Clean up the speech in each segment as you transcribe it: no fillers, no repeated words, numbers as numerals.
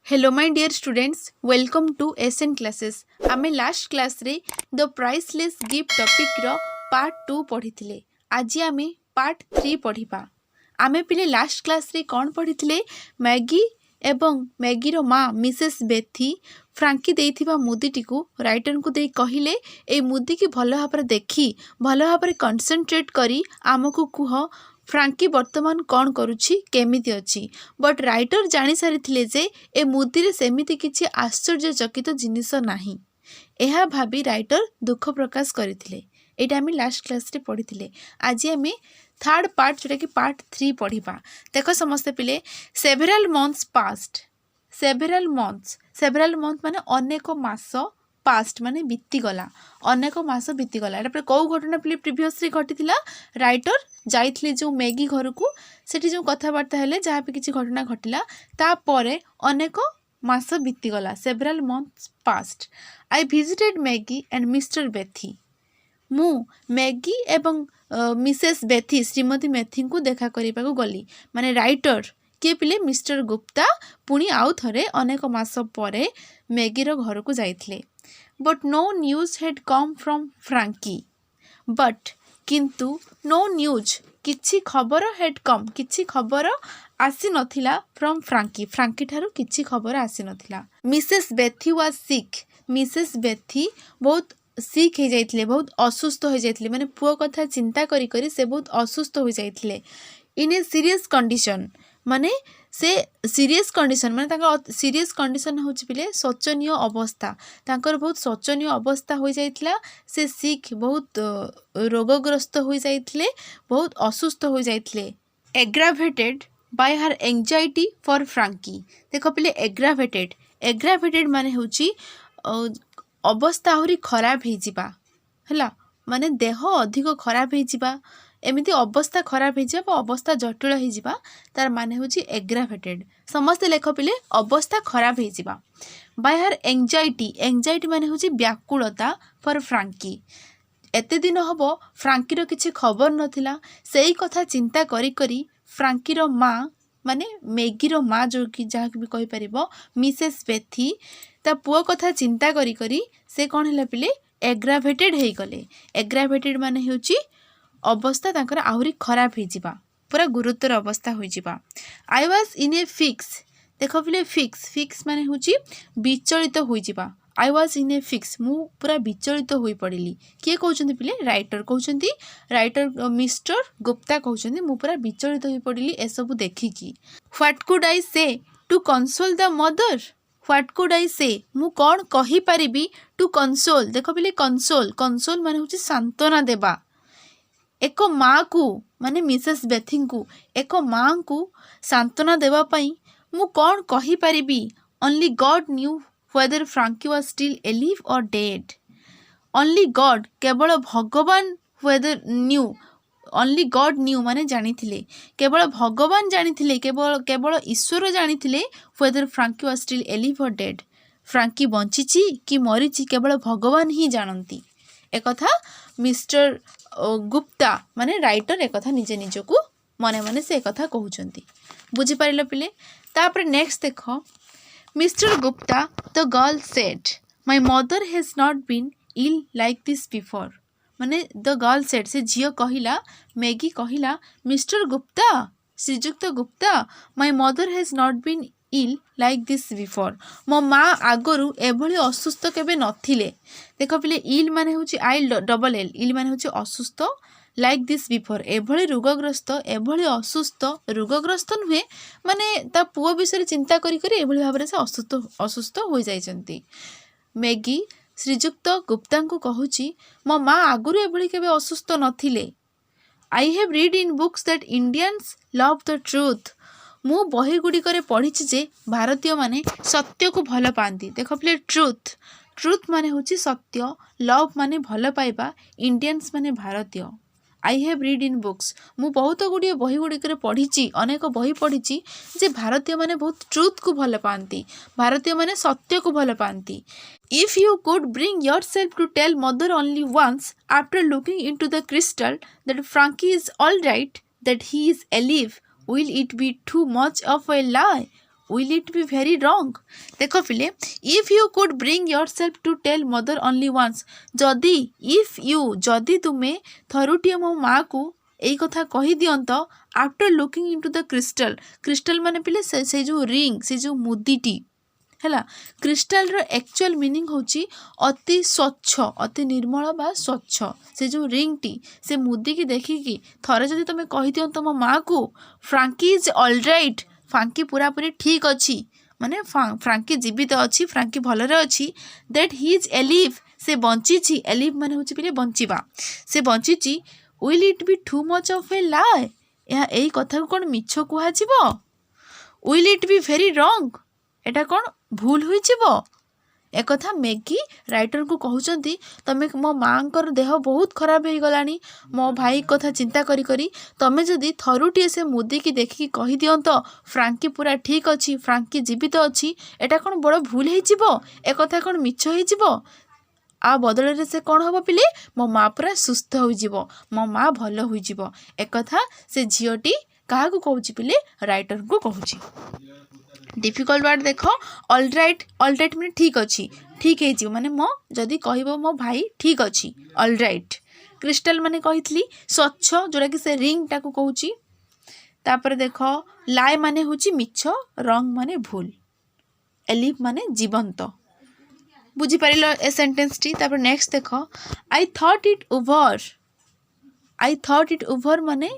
Hello my dear students, welcome to SN classes. आमे last class रे the priceless gift topic रो part 2 पढ़िथिले. आज आमे पार्ट 3 पढ़िबा. आमे पिले लास्ट क्लास रे कोन पढ़िथिले मैगी एवं मैगी रो माँ मिसेस बेथी फ्रांकी देइथिबा मुदीटी को राइटर को देई कहिले ए मुदी की भलो भाबरे देखी भलो भाबरे कंसंट्रेट करी आमको कुह फ्रांकी वर्तमान कौन करुछि केमिति अछि. बट राइटर जानी सारिथिले जे ए मुदीरे सेमिति किछि आश्चर्यचकित जिनिस नाही. एहा भाबी राइटर दुख प्रकाश करथिले. एटा आमे लास्ट क्लास रे पढ़िथिले. आज आमे थर्ड पार्ट जोटा कि पार्ट 3 पढ़िबा. देखो समस्त पिले सेveral months passed. सेveral months माने अनेक मास पास्ट माने बीती गला अनेक मास बीती गला. एटा कौ घटना पिले प्रीवियसली घटिथिला. राइटर जाइथिले जो मैगी घर को सेठी जो कथाबार्ता हेले जहाँ भी किसी घटना घटिला तापरे अनेक मास बीती गला. Several months past. I visited Maggie and Mr Bethy. मु मैगी एवं मिसेस बेथी श्रीमती मेथी को देखा करने को गली. माने राइटर किए पिले मिस्टर गुप्ता पुणी आउ थरे अनेक मास परे मैगीर घर को जाइथिले. But no news had come from Frankie. But किंतु नो न्यूज किछि खबर हेड कम किछि खबर आसी नथिला फ्रॉम फ्रांकी ठारू किछि खबर आसी नथिला. Mrs Bethy was sick. Mrs Bethy बहुत सिक हो जाइथिले बहुत असुस्थ हो जाइथिले. माने पुओ कथा चिंता करी करी से बहुत असुस्थ हो जाइथिले. इन ए सीरियस कंडीशन माने से सीरियस कंडीशन माने सीरियस कंडीशन होछि पिले शोचनीय अवस्था. तांकर बहुत शोचनीय अवस्था हो जाइथिला. से सिक बहुत रोगग्रस्त हो जाइथिले बहुत असुस्थ हो जाइथिले. Aggravated by her anxiety for Frankie. देखो पिले एग्रावेटेड माने होछि अवस्था आहुरी खराब हो जिबा हला. माने देह अधिक खराब हो जिबा एमिति अवस्था खराब हो जाबा अवस्था जटिल हो जिबा तार माने होछि एग्रावेटेड. समस्त लेख पिले अवस्था खराब हो जिबा. बाय हर एंजाइटी माने होछि व्याकुलता फॉर फ्रांकी. एते दिन हबो फ्रांकीर किछि खबर नथिला. सेही कथा चिंता करी करी फ्रांकीर माँ माने मैगीर माँ जो कि जहाँ भी कहि परिबो मिसेस बेथी ता पुओ कथा चिंता करी करी से कौन है पिले एग्रावेटेड हो गले. एग्रावेटेड माने होछि अवस्था तांकर आहुरी खराब हो जिबा पूरा गुरुतर अवस्था हो जिबा. I was in a fix. देखो पिले फिक्स माने होछि विचलित हो जिबा. I was in a fix मु पूरा विचलित हो पड़िली. किए कहउछन्ती पिले राइटर कहउछन्ती. राइटर मिस्टर गुप्ता कहउछन्ती मु पूरा विचलित हो पड़िली ए सब देखिकी. What could I say to console the mother. What could I say मु कौन कहि परिबी टू कंसोल. देखो पिले कंसोल माने होछि सांत्वना देबा. एक माँ को माने मिसेस बेथी को एक माँ को सांत्वना देवा पई मु कौन कहि परिबी. Only God knew whether Frankie was still alive or dead. Only God केवल भगवान whether knew. Only God knew माने जानिथिले केवल भगवान जानिथिले केवल ईश्वर जानिथिले whether Frankie was still alive or dead. Frankie बंचिची कि मरिची केवल भगवान ही जानती. एक कथा मिस्टर गुप्ता माने राइटर एक कथा निजे निजको मने मने से एक कथा कहउचंती. बुझी पारिलो पिले. तापर नेक्स्ट देखो Mr. Gupta, the girl said, my mother has not been ill like this before. माने the girl said से झियो कहिला मैगी कहिला Mr. Gupta Shriyukta Gupta my mother has not been ill like this before. मो माँ आगरू एभली असुस्थ केबे नथिले. देखो पिले इल माने होछि आई डबल एल. इल माने होछि असुस्थ लाइक दिस बिफोर एभली रोगग्रस्त एभली असुस्थ रोगग्रस्त नुहे माने ता पुओ विषय चिंता करी करी एभली भाबरे से असुस्थ हो जाइछन्ती. मैगी श्रीजुक्त गुप्ता को कहूची मो माँ आगुरु एभली केबे असुस्थ नथिले. I have read in books that Indians love the truth. मु बही गुडी करे पढ़िछि जे भारतीय माने सत्य को भल पाती. देखो प्ले ट्रुथ माने होची सत्य. लव माने भल पाइबा. इंडियंस माने भारतीय. आई हैव रीड इन बुक्स मु बहुत गुड़िए बही गुड़िक पढ़ी अनेक बही पढ़ी जे भारतीय माने बहुत ट्रुथ को भल पाती. भारतीय माने सत्य को भल पाती. If you could bring yourself to tell mother only once after looking into the crystal that Frankie is all right that he is alive will it be too much of a lie. Will it be very wrong. देख पिले if you could bring yourself to tell mother only once, जदि if you जदि तुम्हें थरुटिए मो माँ को यही कथा कही दियंत after looking into the crystal. Crystal माने पिले से जो रिंग से जो मुदीटी है क्रिस्टाल रो एक्चुअल मीनिंग होची अति स्वच्छ अति निर्मल बा स्वच्छ से जो रिंग टी से मुदी की देखिकी थरे जदि तुम कही दियो तुम माँ को फ्रांकी इज ऑलराइट, फ्रांकी पूरा पूरी ठीक अच्छी माने फ्रांकी जीवित अच्छी, फ्रांकी भलरे अच्छी, दैट ही इज एलिव से बंची, एलिव माने होची पिले बंचिबा, से बंची, will it be too much of a lie, या एई कथा को कोन मिछ कुहा जिवो, will it be very wrong, एटा कोन भूल हुई जीवो। एक कथा मैगी राइटर को कहउचंती तमे मो मांकर देह बहुत खराब हो गलानी, मो भाई कथा चिंता करी करी तमे जदि थरुटिए से मुदी की देखी कही दियंत फ्रांकी पूरा ठीक अच्छी, फ्रांकी जीवित अच्छी, एटा कोन बड़ भूल हो जीवो, एक कथा कोन मिछ हो जीवो। आ बदल से कौन हम पिले मो माँ पूरा सुस्थ हो जीवो, मो माँ भल हो जीवो, एक कथा से झीटी क्या कहूँ पिले राइटर को कहूँ। डिफिकल्ट वर्ड देख ऑलराइट, ऑलराइट मैंने ठीक अच्छी, ठीक है माने मो जदि कहबो मो भाई ठीक अच्छी ऑलराइट। क्रिस्टल माने कही स्वच्छ जोड़ा कि से रिंग टाको कहूँ। तापर देख लाए माने होची मिछ, रंग माने भूल, एलिफ माने जीवंत। बुझीपार ए सेंटेंस टी। तापर नेक्स्ट देख I thought it over, I thought it over माने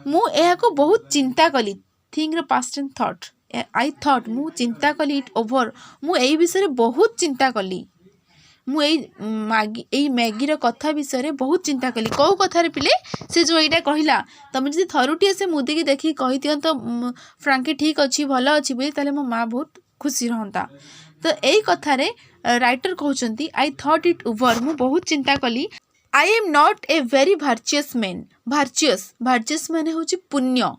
मु एहा को बहुत चिंता कली, thing row past tense thought, I thought मु चिंता कली, इट ओवर मु एई विषय बहुत चिंता कली, मु एई मैगी कथा विषय बहुत चिंता कली। कौ कथार पिले से जो यहाँ कहला तुम जब थरुटिए से मुदी की देखी कही दियो तो फ्रांकी ठीक अच्छी भल अच्छी बोली ताले मो माँ बहुत खुशी रहता। तो यही कथार राइटर कहते आई थॉट इट ओवर मु बहुत चिंता कली, I am not a very virtuous man, virtuous virtuous माने होची पुण्य,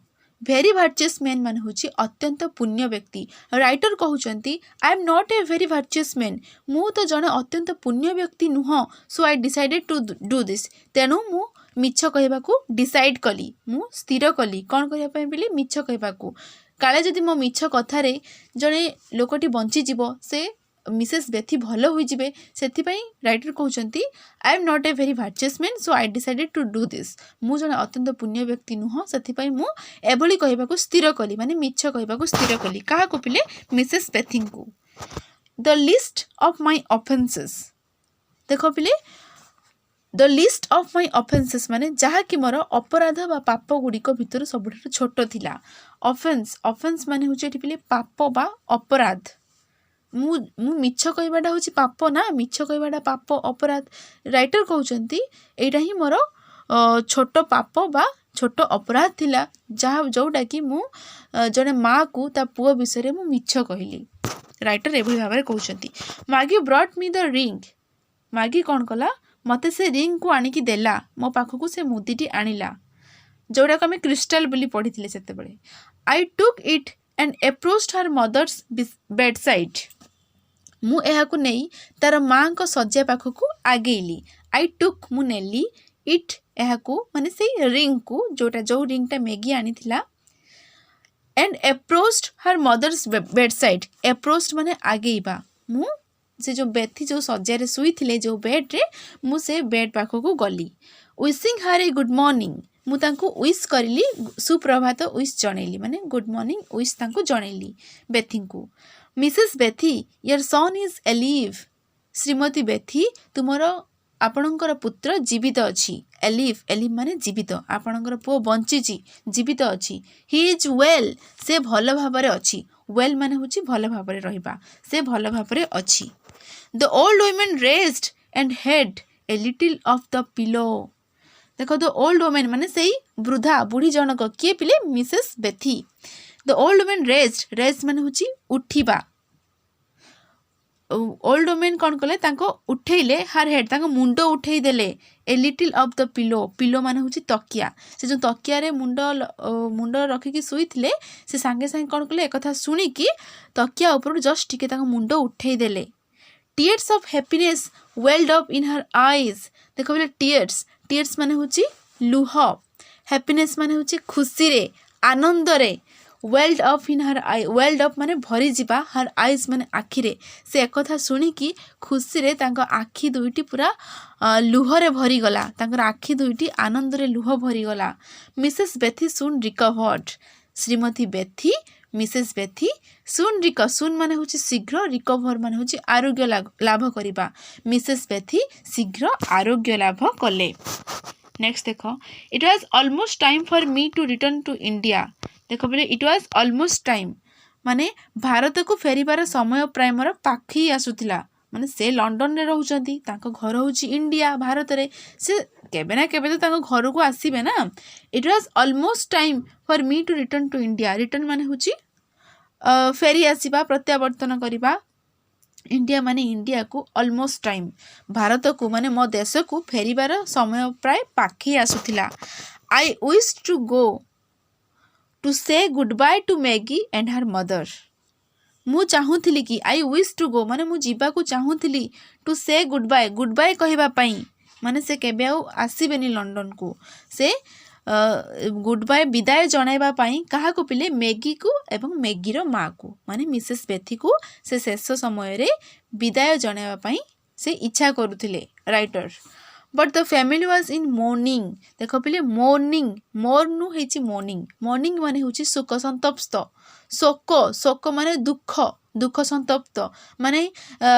वेरी भार्चियस मैन मान होची अत्यंत पुण्य व्यक्ति। राइटर कहते I am not a very virtuous man, मु तो जड़े अत्यंत पुण्य व्यक्ति नुह, so I decided to do this, तेणु मु मिछ कहबाकू डिसाइड कली, मु स्थिर कली कौन करने बोली मिछ कहबाकू, काले जदि मो मिछ कथारे जड़े लोकटी बंचीज से मिसेस बेथी भल होइजिबे, सेथिपाई राइटर कहउचंती I am not a very virtuous man so I decided to do this, मु जने अत्यंत पुण्य व्यक्ति नुह, सेथिपाई मु एभली कहबाकू स्थिर कली माने मिछ कहबाकू स्थिर कली। काहा को पिले मिसेस बेथी को। The list of my offences, देखो पिले the list of my offences माने जहा कि मोर अपराध बा पाप गुड़िक भितर सबुठ छोट थिला। ऑफेंस, ऑफेंस माने होचे पिले पाप बा अपराध, मु मिछ कहवाटा हूँ पाप ना, मिछ कहवाटा पाप अपराध। राइटर कहते यहाँ ही मोर छोट पाप बा छोट अपराध थिला, जहाँ जोटा कि मु जड़े माँ को ता पुओ विषय मु मिछ कहली। राइटर एभली भाव में कहते मागी ब्रॉट मी द रिंग, मागी कौन कला मते से रिंग को आनिकी देला, मो पाखक से मुदीटी आनिला, जोड़ा को आम क्रिस्टाल बोली पढ़ी से। I took it and approached her mother's bedside, मु एहाकु नहीं तार माँ को सज्जा पाखक आगेली। आई टुक मु नेली, इट एहाकु माने से रिंग को जोटा जो रिंगटा मैगी आनी थिला, and approached her mother's bedside, approached माने आगेबा, मु से जो बेथी जो सज्जा शुई थिले जो बेड रे मु से बेड पाखक गली। Wishing her a good morning, मु तांको विश करली, सुप्रभात विश जनैली माने गुड मॉर्निंग विश तांको जनैली बेथी को। Mrs Betty your son is alive, श्रीमती बेथी तुमर आपणकर पुत्र जीवित अच्छी, एलिव एलिव माने जीवित, आपणकर पुओ बंची जीवित अच्छी। ही इज वेल, से भल भाବରେ अच्छी, वेल माने होची भल भाବରେ रहिबा, से भल भाବରେ अच्छी। The old women raised and head a little off the pillow, देखो द ओल्ड वुमेन माने सही वृद्धा बुढ़ी जनक किए पिले Mrs Bethy. The old women raised, raise माने होची उठिबा, ओल्ड वुमेन कौन कले तांको उठेले, हर हेड तांको मुंडो उठेई देले, ए little off the pillow, pillow माने होची तकिया, से जो तकिया रे मुंडो रखिकी शुई थिले से सांगे सांगे कौन कले एक कथा सुनी कि तकिया ऊपर जस्ट टिके तांको मुंडो उठेई देले। Tears of happiness weld up in her eyes, देखो बोले टीयर्स, टीयर्स माने होची लुह, हैप्पीनेस माने होची खुशी रे आनंद रे, weld up in her I, weld up माने भरी जिबा, हर आईज माने आखिरे। से एक कथा सुनिकी खुशी रे तांको आखि दुईटी पूरा लुहरे भरी गला, तांकर आखि दुईटी आनंद रे लुह भरी गला। मिसेस बेथी सुन रिकवर्ड, श्रीमती बेथी मिसेस बेथी सुन माने होची शीघ्र, रिकवर माने होची आरोग्य लाभ करिबा। मिसेस बेथी शीघ्र आरोग्य लाभ कले। नेक्स्ट देखो, it was almost time for me to return to India. देखो बोले इट वाज ऑलमोस्ट टाइम माने भारत को फेरिबार समय प्राय मोर पाखी आसुथिला। माने से लंडन रे रहउचंती, तांको घर होची इंडिया भारत रे, से केबे ना केबे तो तांको घर को आसीबे ना। It was almost time for me to return to India, return माने होची फेरी आसीबा, प्रत्यावर्तन करिबा। इंडिया माने इंडिया को, ऑलमोस्ट टाइम भारत को माने मो देश को फेरिबार समय प्राय पाखी आसुथिला। I wish to go to say goodbye to Maggie and her mother. मु चाहूली कि आई विश टू गो माने मु जीवा को चाहूली टू से गुड बाय कहवा पाई, माने से केबे आउ आसीबेनी लंडन को। से गुड बाय विदाय जणाइबा पाई काहा को पिले, मैगी को एवं मैगीर माँ को, माने मिसेस बेथी को से शेष समय रे विदाय जणाइबा पाई से इच्छा करुथिले writer. But the family was in mourning. देख पिले मोर्निंग, मोर्नु हेची मोर्निंग, मोर्निंग माने होची शोक संतप्त, शोक माने दुख, दुख संतप्त माने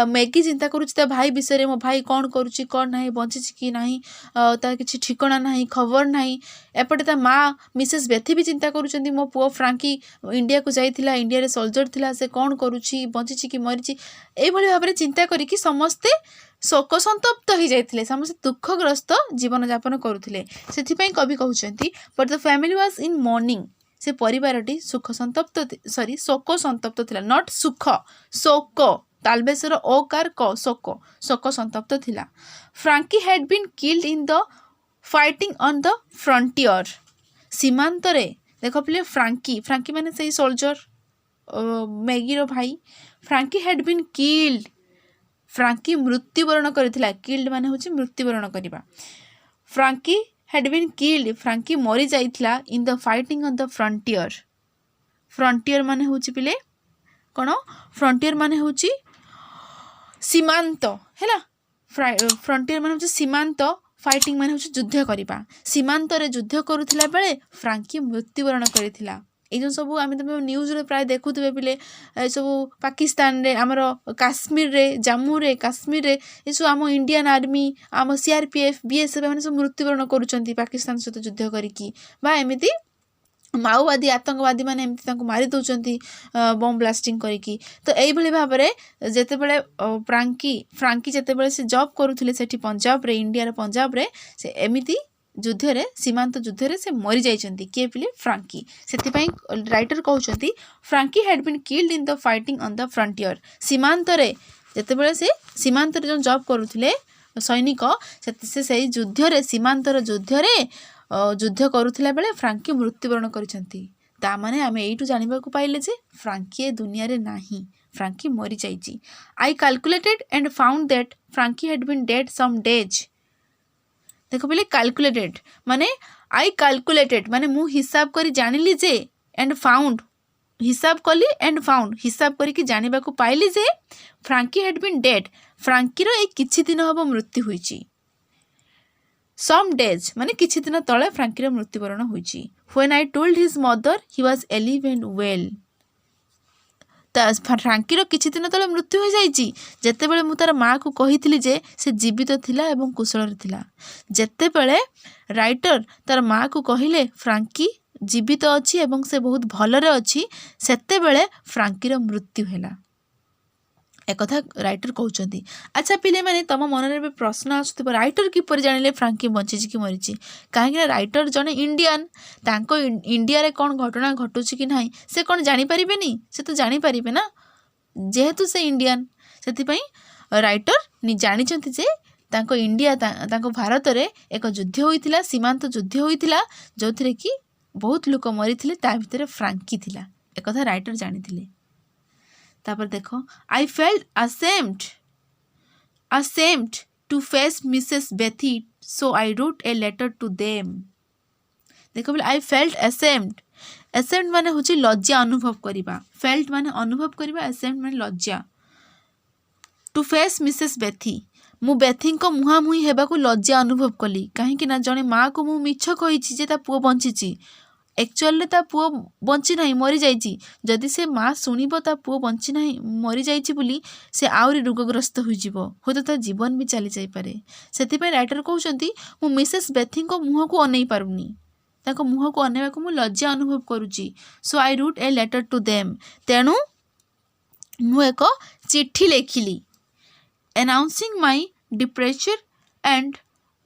मैगी चिंता करुची ता भाई विषय, मो भाई कौन करुची कौन नहीं, बंची कि नहीं, तार किसी ठिकाना नहीं, खबर नहीं। एपटे ता माँ मिसेस बेथी भी चिंता करुचंदी, मो पुओ फ्रांकी इंडिया को जाइथिला, इंडिया रे सोल्जर थिला, से कौन करुची, बंची कि मरिची, एई भली भाबरे चिंता करिकि समस्ते शोक संतप्त हो जाइथिले, समस्ते दुखग्रस्त जीवन यापन करुथिले। सेथिपई कवि कहउचंती but the family was in mourning, से परिवारटी सुख संतप्त सॉरी शोक संतप्त थिला, नॉट सुख, शोक तालबेसर ओ कार क, शोक संतप्त थिला। Frankie had been killed in the fighting on the frontier. सीमांत रे देख पिले फ्रांकी माने से सोल्जर मैगीर भाई। Frankie had been killed, Frankie मृत्युवरण करथिला, किल्ड माने होची मृत्युवरण करिबा। Frankie had been killed, Frankie मरी जाइथिला in the fighting on the frontier. Frontier माने होची पिले कोन, फ्रंटियर माने होची सीमांत हैला, फ्रंटियर माने होची सीमांत, फाइटिंग माने होची युद्ध करिबा। सीमांत रे युद्ध करुथिला बेले फ्रांकी मृत्युवरण करिथिला। ये जो सब आम तुम न्यूज रे प्राय देखुवे पिले, सब पाकिस्तान रे, आमर काश्मीर रे, जम्मू रे, काश्मीर रे, ये सब आम इंडियन आर्मी, आम सीआरपीएफ बीएसएफ मैंने सब मृत्युवरण करुँच पाकिस्तान सहित युद्ध करिकी, बा एमती माओवादी आतंकवादी मैंने एमती मारी दौरान बम ब्लास्टिंग करिकी। तो यही भाव में जितेबले फ्रांकी जितेबले से जॉब करुले से पंजाब रे, इंडिया पंजाब रे, से एमती युद्ध रे, सीमांत युद्ध रे से मरी जाइछंती किए पिले फ्रांकी। सेतिपई राइटर कहउछंती Frankie had been killed in the fighting on the frontier. सीमांत रे जितेबले से सीमांत रे जो जॉब करुले सैनिक, से युद्ध रे, सीमांतर युद्ध रे युद्ध करुला बेले फ्रांकी मृत्युवरण करिसंती। ता माने आमे एइटु जानिबा को पाइले जे फ्रांकी ए दुनिया रे नाही, फ्रांकी मरी जाइची। I calculated and found that Frankie had been dead some days. देखो पहले कैलकुलेटेड माने आई कैलकुलेटेड माने मु हिसाब करी जानिली जे, एंड फाउंड हिसाब कली, एंड फाउंड हिसाब करी जानिबा को पाइली जे Frankie had been dead, Frankie रो एक किछि दिन हबो मृत्यु होईची। सम डेज माने किछि दिन तळे फ्रांकी रो मृत्युवरण होईची। When I told his mother he was alive and well. Frankie रो किछि दिन तळे मृत्यु हो जाइची, जेतेबेले मु तार माँ को कहिथिली जे से जीवित थिला एवं कुशल थिला। जेतेबेले राइटर तार माँ को कहिले फ्रांकी जीवित अछि एवं से बहुत भलरे अछि, सेतेबेले फ्रांकी रो मृत्यु हैला। एक कथा राइटर कहउचंती। अच्छा पिले माने तम मन रे प्रश्न आसुथिबो, राइटर किपर जानिले फ्रांकी बंचिची कि मरिची? काहे राइटर जने इंडियन, तांको इंडिया रे कोन घटना घटुची कि नाही से कोन जानि परिबेनी? से तो जानि परिबे ना, जेहेतु से इंडियन। सेति पई राइटर नि जानिचंती जे तांको इंडिया, तांको भारत रे एक युद्ध होइतिला, सीमांत युद्ध होइतिला, जोथिरे कि बहुत लोक मरिथिले, ता भितरे फ्रांकी थिला। एक कथा राइटर जानिथिले। तापर देखो, I felt ashamed to face Mrs Bethy, so I wrote a letter to them. देखो बोले आई फेल्ट ashamed, एसेम्ड माने होची लज्जा अनुभव करिबा, फेल्ट माने अनुभव करिबा, एसेम्ड माने लज्जा। टू फेस मिसेस बेथी, मु बेथी को मुहांमुही हेबाकू लज्जा अनुभव कली, कहीं ना जड़े माँ को मु मिछ कही जे ता पुओ बंची, एक्चुअली ता पुओ बंची नहीं मरी जाइए। जदि से माँ शुणव ता पुओ बंची नहीं मरी जाइए बोली से आहरी रोगग्रस्त हो तो ता जीवन भी चली जापे। से राइटर कहते मु मिसेस बेथी को मुह को अनै पारुनी, मुह को अनैवाक मु लज्जा अनुभव करुच्ची। So I wrote a letter to them, तेणु मु एक चिट्ठी लिखिली announcing my departure and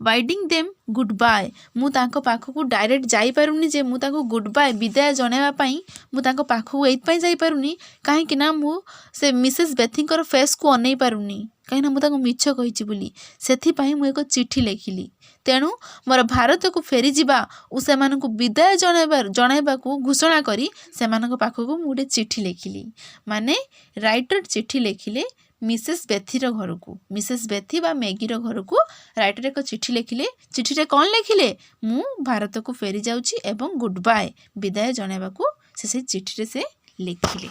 bidding them goodbye. मु तांको पाखकू डायरेक्ट जाई पारुनी जे मु तांको गुड बाय विदाय जणाइबा पई मु तांको पाखकू एइत पई जाई पारुनी काहे ना मु से मिसेस बेथिंकर फेस को अनै पारुनी, कहीं ना मु तांको मिछ कहिची बोली। सेथि पई मु एक चिट्ठी लिखिली, तेणु मोर भारत को फेरी जिबा ओ सेमानकू विदाय जणाइबा को घोषणा करी सेमानक पाखकू मु गोटे चिट्ठी लिखिली। माने राइटर चिट्ठी लिखिले मिसेस बेथीर घर को, मिसेस बेथी बा मैगीर घर को राइटर एक चिट्ठी लिखिले। चिट्ठी कौन लिखिले, मु भारत को फेरी जाउची एवं गुड बाय विदाय जणाइबाकू से चिट्ठी से लिखिले।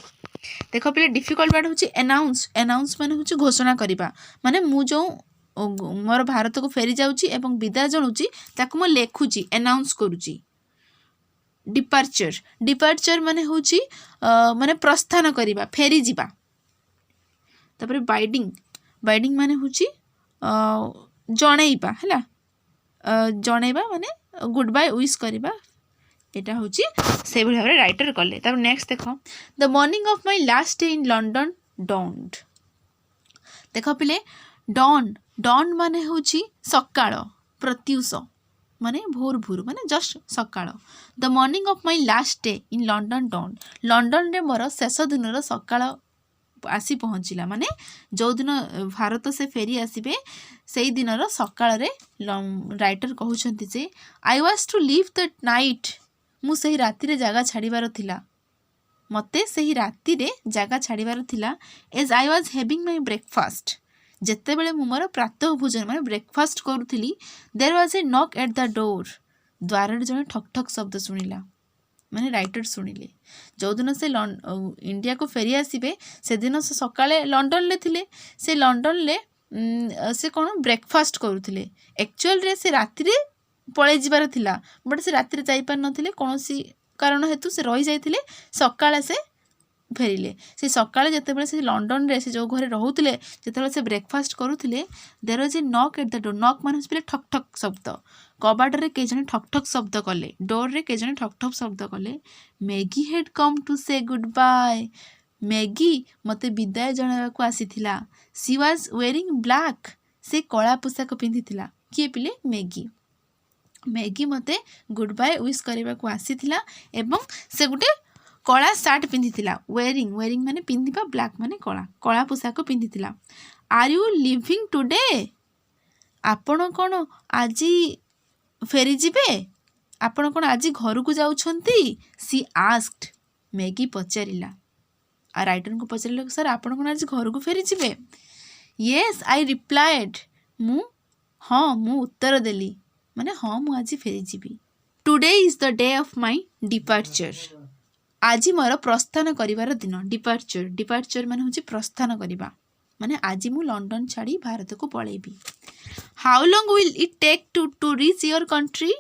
देख पे डिफिकल्ट वर्ड होची एनाउंस। एनाउंस माने होची घोषणा करिबा, माने मु जो मोर भारत को फेरी जाउची एवं विदाय जणाउची ताकू मु लेखुची, एनाउंस करूची। डिपार्चर, डिपार्चर माने होची माने प्रस्थान करिबा, फेरी जिबा। तापर बाइडिंग, बाइडिंग माने होची जणैबा हैला, जणैबा माने गुड बाय विश करिबा, एटा होची से भाव राइटर कले। तापर नेक्स्ट देख the morning of my last day in London dawned. देख पिले डॉन, डॉन माने होची सकाळ, प्रत्यूष माने भोर भोर माने जस्ट सकाळ। The morning of my last day in London dawned, London रे मोर शेष दिन सकाळ आसी पहुँचला, माने जो दिन भारत से फेरी आसबे से दिन सकाळ राइटर कहते जे I was to leave the night, मु सही राति रे जगह छाड़ीबार थिला, मते सही राति रे जगह छाड़ीबार थिला। As I was having my breakfast, जेते बेले मु मोर प्रातः भोजन माने ब्रेकफास्ट करूथिली, there was a knock at the door, द्वार जने ठक ठक शब्द सुनिला, माने राइटर शुणिले। जो दिन से इंडिया को फेरी आसबे से दिन से सकाळे लंडन ले थिले, से लंडन ले से कौन ब्रेकफास्ट करूथिले। एक्चुअल रे से राति रे पळे जिबार थिला, बट से राति रे जाई पार नथिले, कोनोसी कारण हेतु से रही जाइथिले, सकाळे से फेरिले। से सकाळे जेतेबेले से लंडन रे से जो घरे रहुथिले जेतेबेले से ब्रेकफास्ट करूथिले, there was a knock at the door, knock माने स्पेल ठक ठक शब्द, कबाट रे के जने ठक ठक शब्द कले, डोर रे के जने ठक ठक शब्द कले। Maggi had come to say good bye, Maggi मते विदाय जणाइबा को आसीथिला। सी वाज वेयरिंग ब्लैक, से कला पोशाक पिंधिथिला। किए पिले, मैगी। मैगी मते गुड बाय विश करबा को आसीथिला एवं से गुटे कला सार्ट पिंधिथिला। वेयरिंग, वेयरिंग माने पिंधिबा, ब्लैक माने कला, कला पोशाक पिंधिथिला। आर यू लिविंग टुडे, आपण कोन आजी फेरी जिबे, आपण कोन आजी घर को जाउछंती। सी आस्क्ड, मैगी पचारिला, आ राइटर को पचारिला सर आपण कोन आजी घर को फेरी जिबे। येस आई रिप्लाइड, मु हाँ मु उत्तर देली, माने हाँ मु आजी फेरी जिबी। Today is the day of my departure, आज मोर प्रस्थान करिवार दिन। डिपार्चर, डिपार्चर माने होची प्रस्थान करिबा, माने आज मु लंडन छाड़ी भारत को पळेबी। How long will it take to reach your country,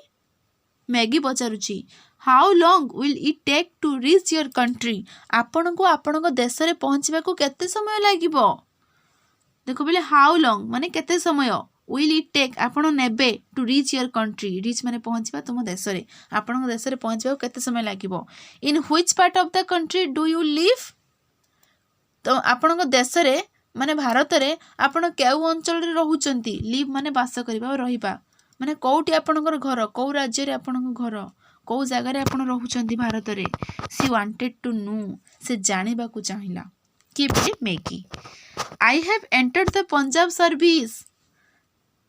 Maggie पचारुची। How long will it take to reach your country, आपण को आपण को देश रे पहुंचबा को केते समय लागिबो। देखो बोले हाउ लॉन्ग माने केते समय, विल इट टेक आपण नेबे, to reach your country, reach माने पहुंचबा तुम देश रे, आपण को देश रे पहुंचबा को केते समय लागिबो। In which part of the country do you live, तो आपण को देश रे माने भारत रे आपण केउ अंचल रे रहउचंती। लिव माने बास करबा रहिबा, माने कोउटी आपणकर घर, को राज्य रे आपणकर घर, को जगह रे आपण रहउचंती भारत रे। सी वांटेड टू नो, से जानिबा को चाहिला। कि पे Maggi. I have entered the Punjab service,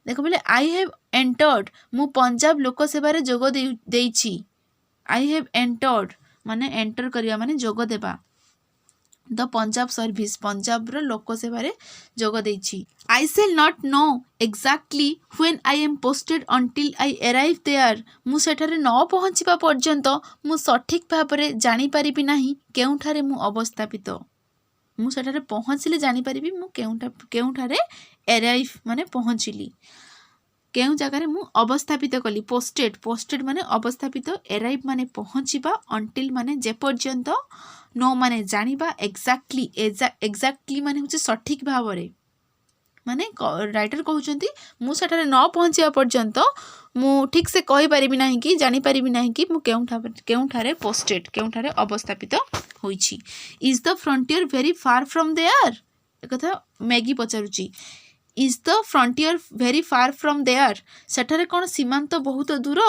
देखो बोले आई हैव एंटर्ड, मु पंजाब लोक सेवा रे जोग देइछि। आई हैव एंटर्ड माने एंटर करिया माने जोग देबा, द पंजाब सर्विस पंजाबर लोक सेवारे जोग देछि I shall not know exactly when I am posted until I arrive there मु सेठारे न पहुँचवा पर्यंत मु सठिक भाबरे जानि परिबि नाही केउठारे मु अवस्थापित मु सेठारे पहुँचले जानि परिबि मु केउठारे अराइव माने पहुँचली केउ जगार मु अवस्थापित कली पोस्टेड माने अवस्थापित अराइव माने पहुँचवा अंटिल माने जे पर्यंत नो माने जानिबा एक्जाक्टली माने होचे सठिक भावरे माने राइटर कहउचंती मु सेठारे न पहुँचवा पर्यंत मु ठीक से कहि परिबि नाही कि जानि परिबि नाही कि मु केउठारे पोस्टेड केउठारे अवस्थापित होइछि is the frontier very far from there एकथा मैगी पचारुची is the frontier very far from there सेठारे कोन सीमांत बहुत दूर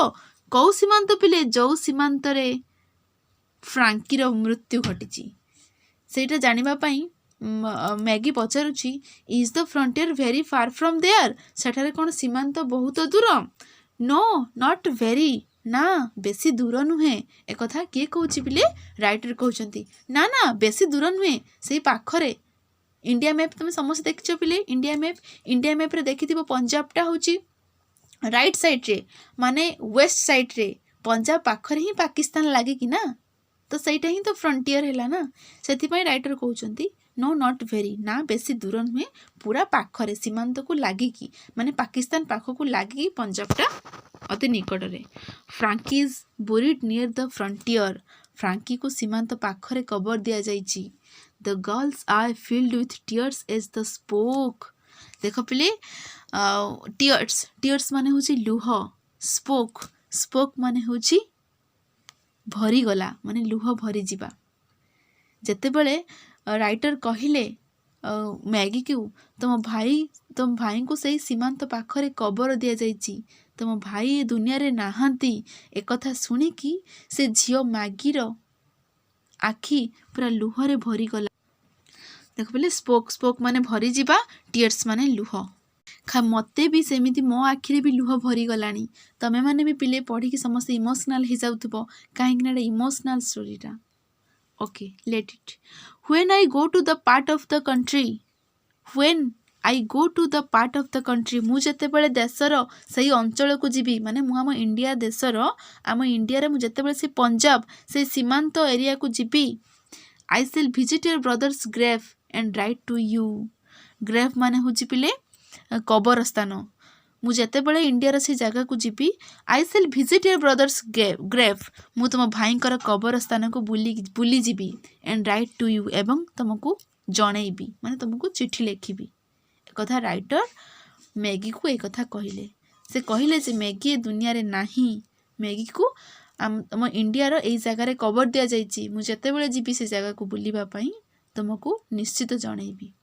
कौ सीमांत पिले जो सीमांत रे फ्रांकीर मृत्यु घटी सेटा जानिबा पई मैगी पचारुची is the frontier very far from there सेठारे कोन सीमांत बहुत दूर नो नॉट वेरी ना बेसी दूर नुहे एक कथा किए कहूची पिले राइटर कहउचंती ना ना बेसी दूर नुहे सेही पाखरे इंडिया मैप तुम समस्त देखिछ पिले इंडिया मैप रे देखिथिबो पंजाब टा होची राइट साइड रे माने वेस्ट साइड रे पंजाब पाखरे ही पाकिस्तान लागे कि ना तो सहीटा ही तो फ्रंटियर है ना से राइटर कहउचंती नो नॉट वेरी ना बेसी दूर नुहे पूरा पाखरे सीमांत को लागिकी माने पाकिस्तान पाख को लागिकी पंजाबटा अति निकट रे Frankie is buried near the frontier Frankie को सीमांत पाखरे कबर दिया जाइची the girls are filled with tears as the spoke देख पिले टीयर्स माने होची लुह स्पोक माने होची भरी गला माने लुह भरी जीवा जेते बेले राइटर कहिले मैगी को तुम भाई को सही सीमांत पाखरे कबर दिया जाइची तुम भाई दुनिया रे नाहांती एक कथा सुनी कि से झियो मैगीर आखि पूरा लुहरे भरी गला देख पहले स्पोक माने भरी जीवा टीयर्स माने लुह मते भी सेमिति मो आखिरे भी लुह भरी गलानी तमे माने भी पिले पढ़ी कि समस्त इमोशनल हो जाउथबो काहे कि इमोशनल स्टोरीटा okay let it when I go to the part of the country मु जते बेले देशर सही अंचल को जीवी माने मु आम इंडिया देशर आम इंडिया रे मु जते बेले से पंजाब से सीमांत एरिया को जीवी I shall visit your brother's grave and write to you grave माने होची पिले कबरस्थान मु जेते बेले इंडिया रे से जगह को जीवी I shall visit your brother's grave मु तुम भाईंकर कबरस्थान को बुली जीवी एंड राइट टू यू एवं तुमको जनईबी माने तुमको चिठी लिखिबी कथा राइटर मैगी को एक कथा कहले से कहले जे मैगी दुनिया रे नाही मैगी को आम इंडिया रो एई जगह रे कबर दिया जाइची मु जेते बेले जीवी से जगह को बुलिबा पई तुमको निश्चित जनईबी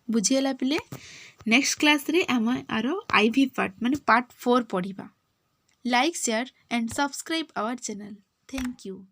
बुझियला पिले नेक्स्ट क्लास रे आम आरो आईवी पार्ट माने पार्ट 4 पढ़िबा like share and subscribe our channel thank you.